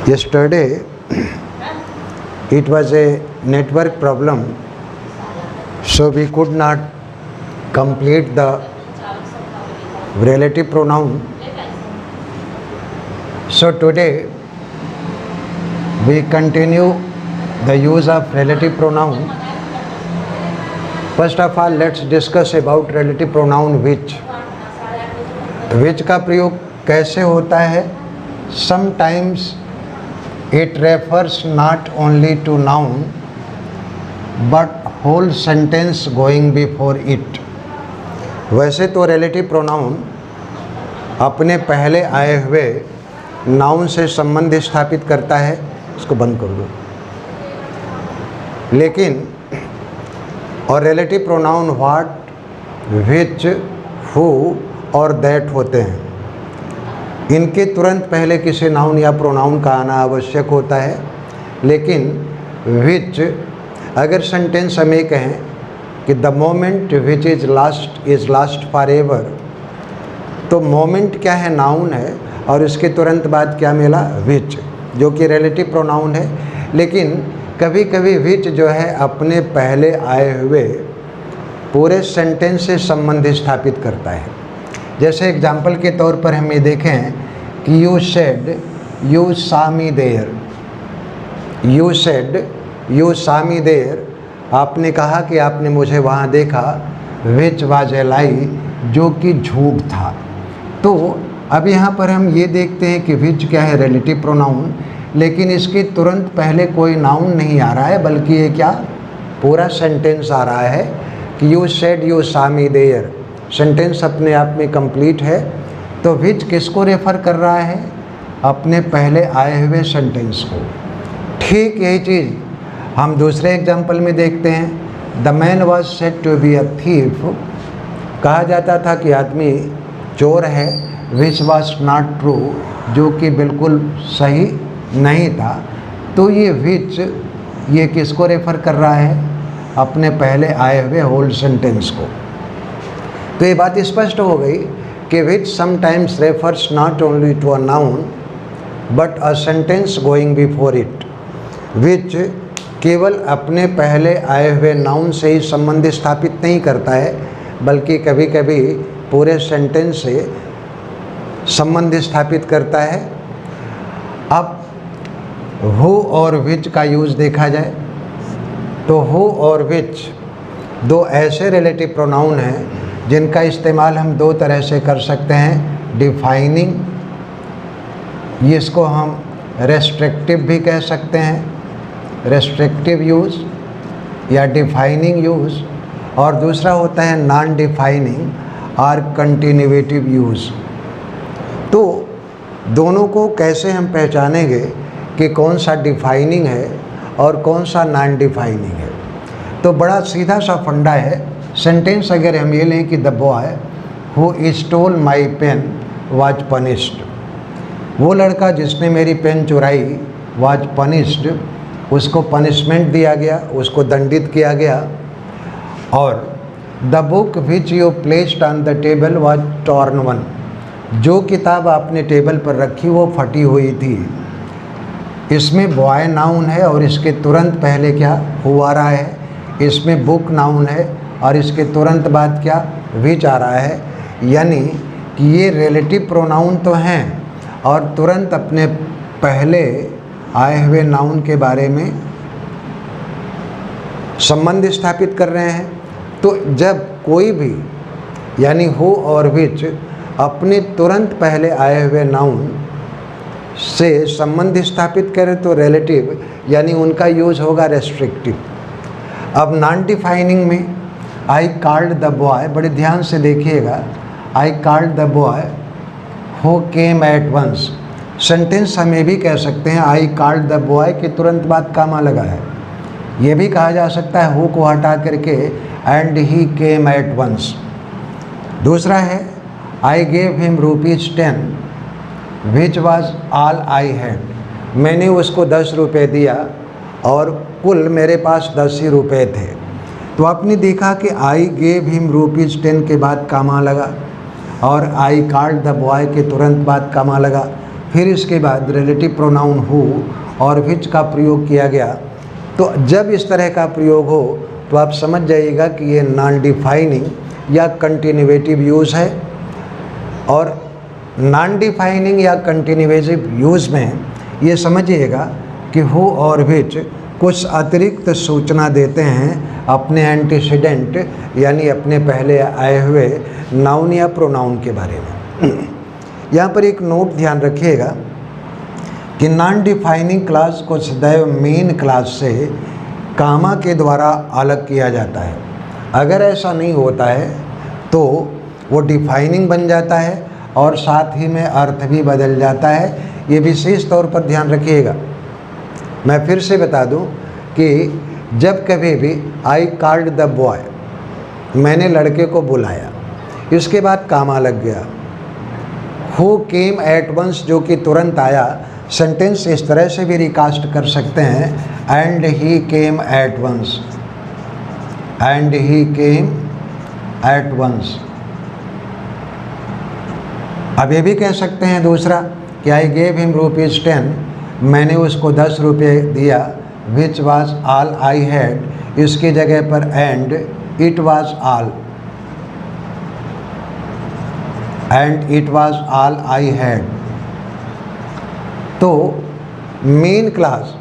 Yesterday it was a network problem, so we could not complete the relative pronoun. So today we continue the use of relative pronoun. First of all, let's discuss about relative pronoun which. Which का प्रयोग कैसे होता है? Sometimes it refers not only to noun but whole sentence going before it. वैसे तो relative pronoun अपने पहले आए हुए नाउन से संबंध स्थापित करता है, इसको बंद कर दो। लेकिन और relative pronoun what, which, who और that होते हैं, इनके तुरंत पहले किसी नाउन या प्रोनाउन का आना आवश्यक होता है। लेकिन विच अगर सेंटेंस हम ये कहें कि the moment which is last for ever, तो मोमेंट क्या है? नाउन है, और इसके तुरंत बाद क्या मिला? विच, जो कि रिलेटिव प्रोनाउन है। लेकिन कभी कभी विच जो है अपने पहले आए हुए पूरे सेंटेंस से संबंध स्थापित करता है। जैसे एग्जाम्पल के तौर पर हम ये देखें कि you said you saw me there, you said you saw me there, आपने कहा कि आपने मुझे वहाँ देखा, विच वाज ए लाई, जो कि झूठ था। तो अब यहाँ पर हम ये देखते हैं कि विच क्या है? रिलेटिव प्रोनाउन, लेकिन इसके तुरंत पहले कोई नाउन नहीं आ रहा है, बल्कि ये क्या पूरा सेंटेंस आ रहा है कि you said you saw me there. Sentence अपने आप में कंप्लीट है। तो विच किसको रेफ़र कर रहा है? अपने पहले आए हुए सेंटेंस को। ठीक यही चीज़ हम दूसरे एग्जाम्पल में देखते हैं। The man was said to be a thief, कहा जाता था कि आदमी चोर है, विच वॉज नॉट ट्रू, जो कि बिल्कुल सही नहीं था। तो ये विच ये किसको रेफ़र कर रहा है? अपने पहले आए हुए होल सेंटेंस को। तो ये बात स्पष्ट हो गई कि which sometimes refers not only to a noun but a sentence going before it. Which केवल अपने पहले आए हुए नाउन से ही संबंध स्थापित नहीं करता है, बल्कि कभी कभी पूरे सेंटेंस से संबंध स्थापित करता है। अब हु और विच का यूज़ देखा जाए तो हु और विच दो ऐसे रिलेटिव प्रोनाउन हैं जिनका इस्तेमाल हम दो तरह से कर सकते हैं। डिफाइनिंग, इसको हम रेस्ट्रिक्टिव भी कह सकते हैं, रेस्ट्रिक्टिव यूज़ या डिफाइनिंग यूज़, और दूसरा होता है नॉन डिफाइनिंग और कंटिन्यूएटिव यूज़। तो दोनों को कैसे हम पहचानेंगे कि कौन सा डिफाइनिंग है और कौन सा नॉन डिफाइनिंग है? तो बड़ा सीधा सा फंडा है। सेंटेंस अगर हम ये लें कि the boy who stole my pen was punished, वो लड़का जिसने मेरी पेन चुराई वाज पनिश्ड, उसको पनिशमेंट दिया गया, उसको दंडित किया गया। और the book which you placed on the table was torn one, जो किताब आपने टेबल पर रखी वो फटी हुई थी। इसमें बॉय नाउन है और इसके तुरंत पहले क्या हु आ रहा है। इसमें बुक नाउन है और इसके तुरंत बाद क्या विच आ रहा है। यानी कि ये रिलेटिव प्रोनाउन तो हैं और तुरंत अपने पहले आए हुए नाउन के बारे में संबंध स्थापित कर रहे हैं। तो जब कोई भी यानी हु और विच अपने तुरंत पहले आए हुए नाउन से संबंध स्थापित करें तो रिलेटिव यानी उनका यूज़ होगा रेस्ट्रिक्टिव। अब नॉन डिफाइनिंग में आई कॉल्ड द बॉय, बड़े ध्यान से देखिएगा, I called the boy who came at once. Sentence हम ये भी कह सकते हैं आई कॉल्ड द बॉय के तुरंत बाद कामा लगा है। ये भी कहा जा सकता है हु को हटा करके and he came at once. दूसरा है I gave him ₹10 which was all I had, मैंने उसको 10 रुपये दिया और कुल मेरे पास 10 ही रुपये थे। तो आपने देखा कि आई गेव हिम ₹10 के बाद कामा लगा और आई कॉल्ड द बॉय के तुरंत बाद कामा लगा। फिर इसके बाद रिलेटिव प्रोनाउन हु और विच का प्रयोग किया गया। तो जब इस तरह का प्रयोग हो तो आप समझ जाइएगा कि ये नॉन डिफाइनिंग या कंटिन्यूएटिव यूज़ है। और नॉन डिफाइनिंग या कंटिन्यूएटिव यूज़ में ये समझिएगा कि हु और विच कुछ अतिरिक्त सूचना देते हैं अपने एंटीसीडेंट यानी अपने पहले आए हुए नाउन या प्रोनाउन के बारे में। यहाँ पर एक नोट ध्यान रखिएगा कि नॉन डिफाइनिंग क्लास को सदैव मेन क्लास से कामा के द्वारा अलग किया जाता है। अगर ऐसा नहीं होता है तो वो डिफाइनिंग बन जाता है और साथ ही में अर्थ भी बदल जाता है। ये विशेष तौर पर ध्यान रखिएगा। मैं फिर से बता दूं कि जब कभी भी आई कॉल्ड द बॉय, मैंने लड़के को बुलाया, इसके बाद कामा लग गया। हु केम एट वंस, जो कि तुरंत आया, सेंटेंस इस तरह से भी रिकास्ट कर सकते हैं and he came at once, and he came at once. अब ये भी कह सकते हैं दूसरा कि आई गेव हिम ₹10, मैंने उसको 10 रुपये दिया। Which was all I had, इसकी जगह पर and it was all, and it was all I had. तो मेन क्लास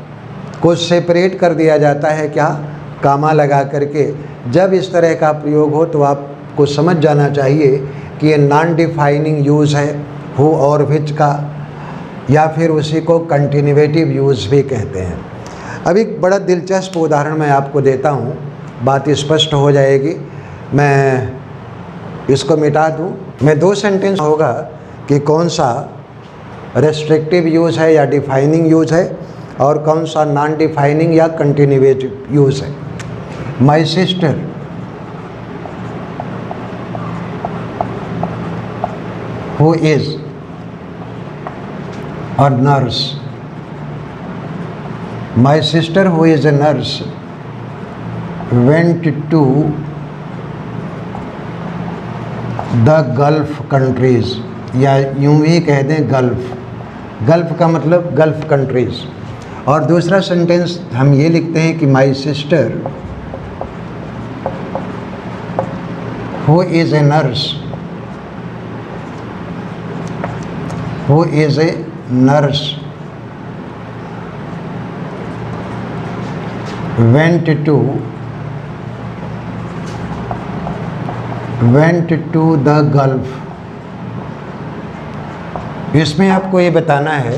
को सेपरेट कर दिया जाता है क्या, कामा लगा करके। जब इस तरह का प्रयोग हो तो आपको समझ जाना चाहिए कि ये नॉन डिफाइनिंग यूज़ है हु और विच का, या फिर उसी को कंटिन्यूएटिव यूज़ भी कहते हैं। अब एक बड़ा दिलचस्प उदाहरण मैं आपको देता हूँ, बात स्पष्ट हो जाएगी। मैं इसको मिटा दूँ। मैं 2 सेंटेंस होगा कि कौन सा रेस्ट्रिक्टिव यूज़ है या डिफाइनिंग यूज़ है और कौन सा नॉन डिफाइनिंग या कंटिन्यूएटिव यूज़ है। माई sister who is a nurse, my sister who is a nurse went to the Gulf countries, या यूं ही कह दें गल्फ़। गल्फ़ का मतलब गल्फ़ कंट्रीज़। और दूसरा सेंटेंस हम ये लिखते हैं कि my sister who is a nurse, who is A nurse went to the Gulf। इसमें आपको ये बताना है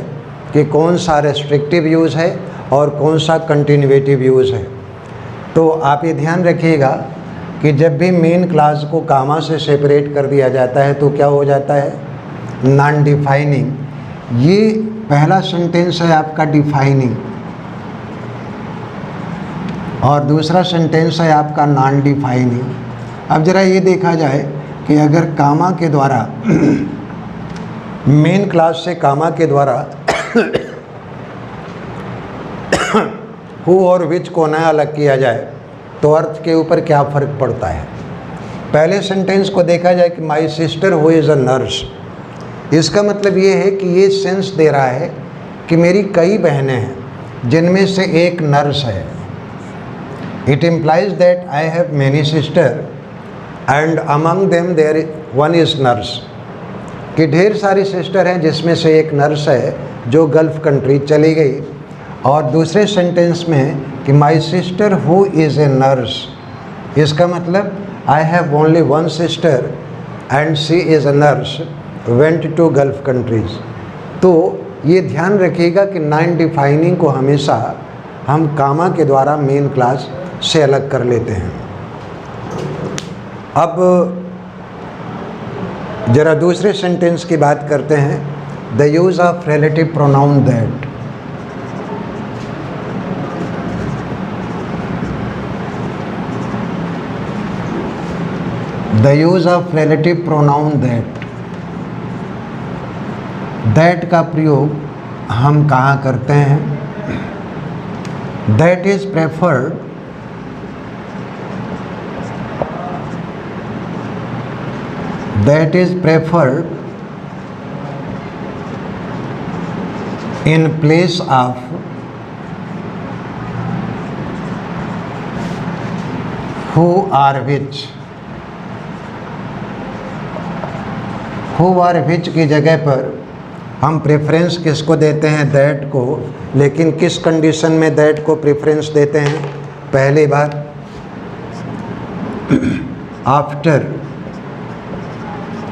कि कौन सा रेस्ट्रिक्टिव यूज़ है और कौन सा कंटिन्यूएटिव यूज़ है। तो आप ये ध्यान रखिएगा कि जब भी मेन क्लास को कामा से सेपरेट कर दिया जाता है तो क्या हो जाता है, नॉन डिफाइनिंग। ये पहला सेंटेंस है आपका डिफाइनिंग और दूसरा सेंटेंस है आपका नॉन डिफाइनिंग। अब ज़रा ये देखा जाए कि अगर कामा के द्वारा मेन क्लास से कामा के द्वारा हु और विच को ना अलग किया जाए तो अर्थ के ऊपर क्या फ़र्क पड़ता है। पहले सेंटेंस को देखा जाए कि my sister who is a nurse, इसका मतलब ये है कि ये सेंस दे रहा है कि मेरी कई बहनें हैं जिनमें से एक नर्स है। It implies that I have many sister and among them there one is nurse, कि ढेर सारी सिस्टर हैं जिसमें से एक नर्स है जो गल्फ़ कंट्री चली गई। और दूसरे सेंटेंस में कि my sister who is a nurse, इसका मतलब I have only one sister and she is a nurse went to Gulf countries. तो ये ध्यान रखिएगा कि नॉन डिफाइनिंग को हमेशा हम कामा के द्वारा मेन क्लास से अलग कर लेते हैं। अब ज़रा दूसरे सेंटेंस की बात करते हैं, the use of relative pronoun that. The use of relative pronoun that, that का प्रयोग हम कहाँ करते हैं। That is preferred, that is preferred in place of who or which, who और which की जगह पर हम प्रेफरेंस किसको देते हैं? दैट को। लेकिन किस कंडीशन में दैट को प्रेफरेंस देते हैं? पहली बात, after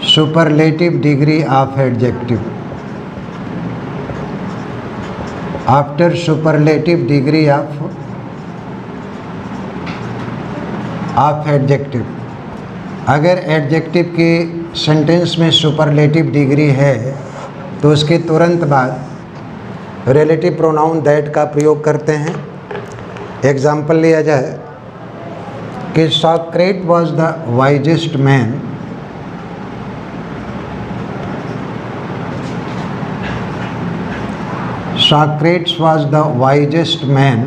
superlative degree of adjective, after superlative degree of adjective. अगर एडजेक्टिव की सेंटेंस में सुपरलेटिव डिग्री है तो उसके तुरंत बाद रिलेटिव प्रोनाउन दैट का प्रयोग करते हैं। एग्जाम्पल लिया जाए कि सॉक्रेट was the wisest man, Socrates was the wisest man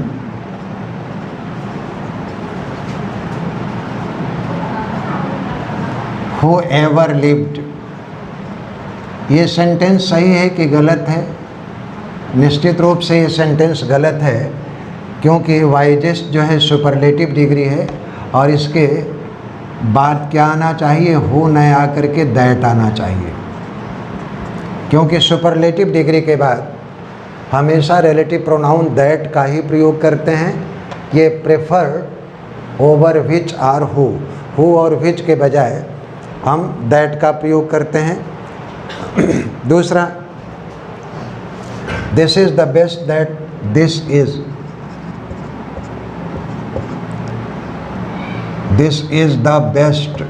who ever lived। ये सेंटेंस सही है कि गलत है? निश्चित रूप से ये सेंटेंस गलत है, क्योंकि वाइजेस्ट जो है सुपरलेटिव डिग्री है और इसके बाद क्या आना चाहिए? हु न आकर के दैट आना चाहिए, क्योंकि सुपरलेटिव डिग्री के बाद हमेशा रिलेटिव प्रोनाउन दैट का ही प्रयोग करते हैं। ये prefer over which are who और विच के बजाय हम दैट का प्रयोग करते हैं। दूसरा, this is the best that this is, this is the best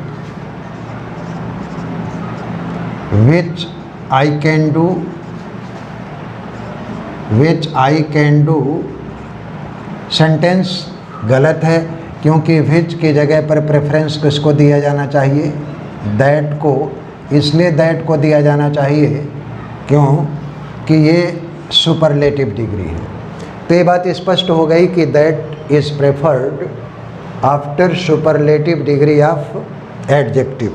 which I can do, which I can do. Sentence गलत है, क्योंकि विच की जगह पर प्रेफरेंस किसको दिया जाना चाहिए? दैट को। इसलिए दैट को दिया जाना चाहिए क्योंकि ये सुपरलेटिव डिग्री है। तो ये बात स्पष्ट हो गई कि that is preferred after superlative degree of adjective.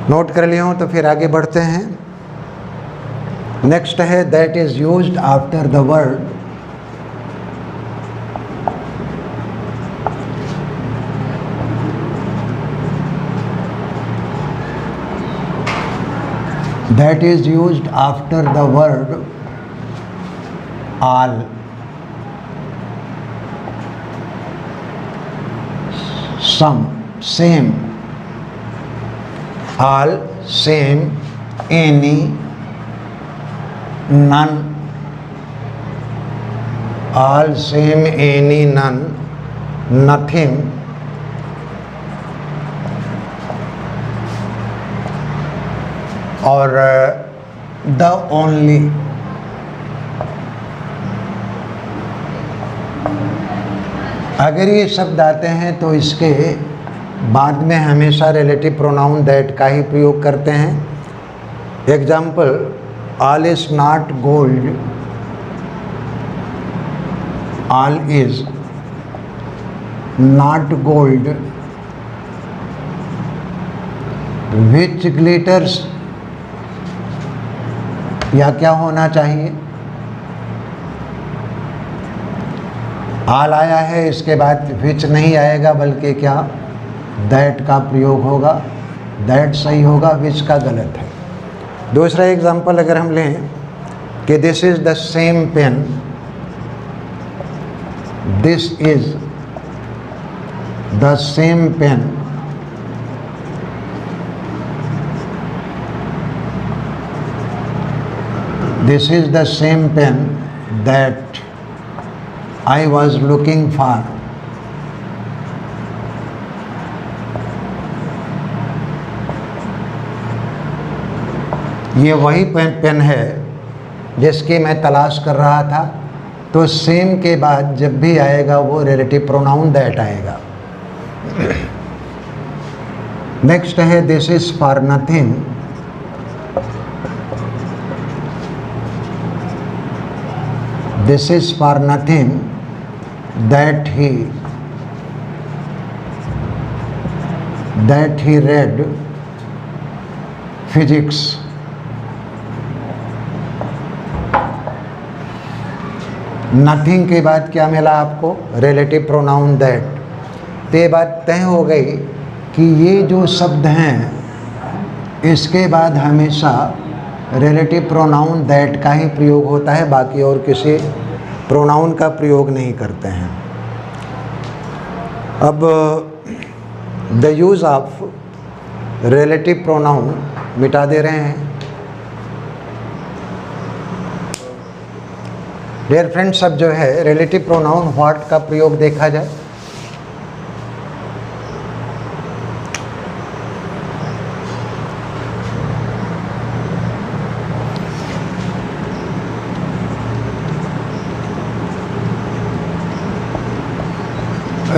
Note कर लिया हूँ तो फिर आगे बढ़ते हैं। नेक्स्ट है that is used after the word that is used after the word all, some, same, all, same, any, none, all, same, any, none, nothing, और द ओनली। अगर ये शब्द आते हैं तो इसके बाद में हमेशा रिलेटिव प्रोनाउन दैट का ही प्रयोग करते हैं। Example, all is not gold, all is not gold, which glitters, या क्या होना चाहिए? आल आया है, इसके बाद विच नहीं आएगा, बल्कि क्या? दैट का प्रयोग होगा। दैट सही होगा, विच का गलत है। दूसरा एग्जाम्पल अगर हम लें कि this is the same pen, this is the same pen, this is the same pen that I was looking for। ये वही पेन है जिसकी मैं तलाश कर रहा था। तो सेम के बाद जब भी आएगा वो रिलेटिव प्रोनाउन दैट आएगा। नेक्स्ट है this is for nothing, this is for nothing that he read physics। Nothing के बाद क्या मिला आपको? Relative pronoun that. तो ये बात तय हो गई कि ये जो शब्द हैं इसके बाद हमेशा रिलेटिव प्रोनाउन दैट का ही प्रयोग होता है, बाकी और किसी प्रोनाउन का प्रयोग नहीं करते हैं। अब the use of relative pronoun मिटा दे रहे हैं। डियर फ्रेंड्स, अब जो है रिलेटिव प्रोनाउन व्हाट का प्रयोग देखा जाए।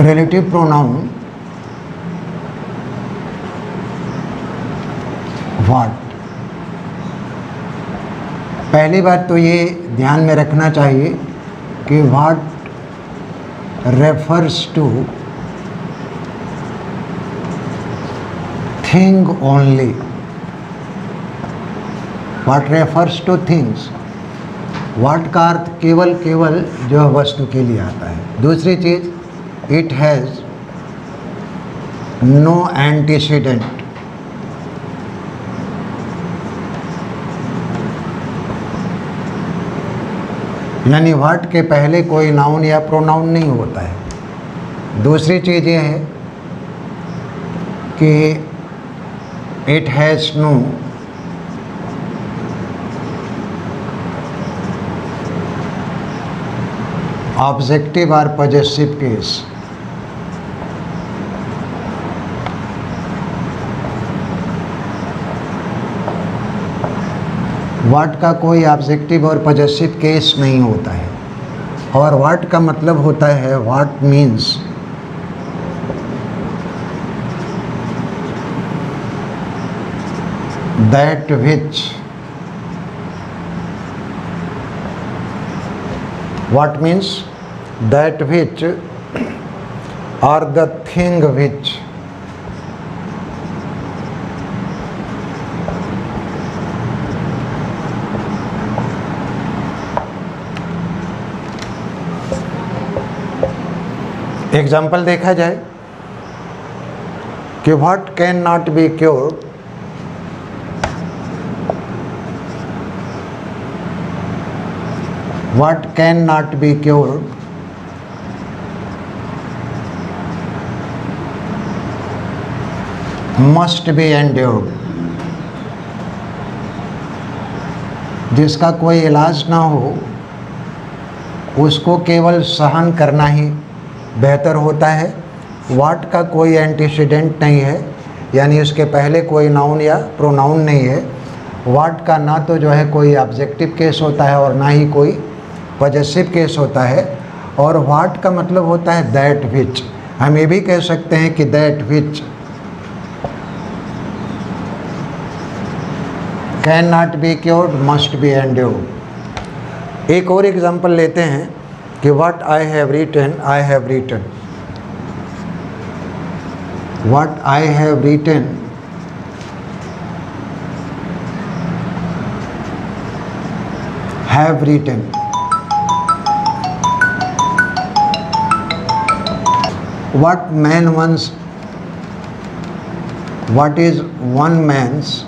रिलेटिव प्रोनाउन व्हाट, पहली बात तो ये ध्यान में रखना चाहिए कि what refers to thing only. What refers to things, what का अर्थ केवल केवल जो वस्तु के लिए आता है। दूसरी चीज़, इट हैज़ नो एंटीसीडेंट, यानी व्हाट के पहले कोई नाउन या प्रोनाउन नहीं होता है। दूसरी चीज़ ये है कि इट हैज़ नो ऑब्जेक्टिव और पॉजेसिव केस। व्हाट का कोई ऑब्जेक्टिव और पॉजेसिव केस नहीं होता है। और व्हाट का मतलब होता है, what means that which, what means that which और द थिंग विच एग्जाम्पल देखा जाए कि what can not be cured, what can not be cured must be endured, जिसका कोई इलाज ना हो उसको केवल सहन करना ही बेहतर होता है। व्हाट का कोई एंटीसीडेंट नहीं है, यानी इसके पहले कोई नाउन या प्रोनाउन नहीं है। व्हाट का ना तो जो है कोई ऑब्जेक्टिव केस होता है और ना ही कोई पॉजेसिव केस होता है। और व्हाट का मतलब होता है दैट विच। हम ये भी कह सकते हैं कि that which can not be cured must be endured. एक और एग्जांपल लेते हैं कि what I have written, I have written, what I have written have written. What man once, what is one man's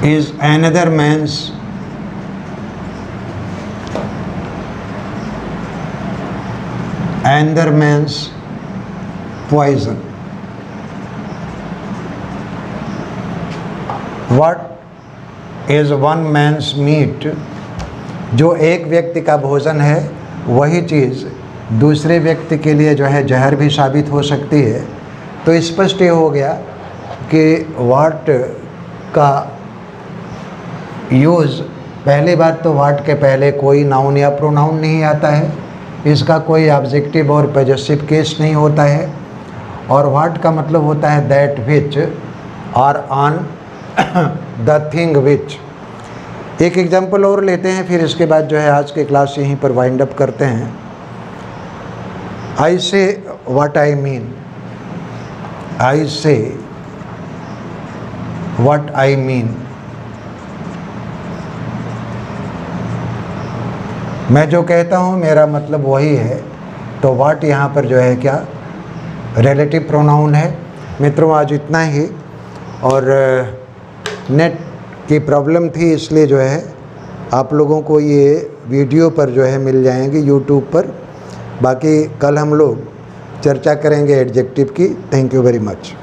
is another man's poison. What is one man's meat, जो एक व्यक्ति का भोजन है वही चीज़ दूसरे व्यक्ति के लिए जो है जहर भी साबित हो सकती है। तो स्पष्ट ये हो गया कि व्हाट का यूज़, पहली बात तो व्हाट के पहले कोई नाउन या प्रोनाउन नहीं आता है, इसका कोई ऑब्जेक्टिव और पॉजेसिव केस नहीं होता है। और व्हाट का मतलब होता है दैट विच और ऑन द थिंग विच। एक एग्जांपल और लेते हैं, फिर इसके बाद जो है आज की क्लास यहीं पर वाइंड अप करते हैं। आई से व्हाट आई मीन, आई से व्हाट आई मीन। मैं जो कहता हूँ मेरा मतलब वही है, तो व्हाट यहाँ पर जो है क्या रिलेटिव प्रोनाउन है। मित्रों आज इतना ही, और नेट की प्रॉब्लम थी इसलिए जो है आप लोगों को ये वीडियो पर जो है मिल जाएंगे यूट्यूब पर। बाकी कल हम लोग चर्चा करेंगे एडजेक्टिव की। Thank you very much.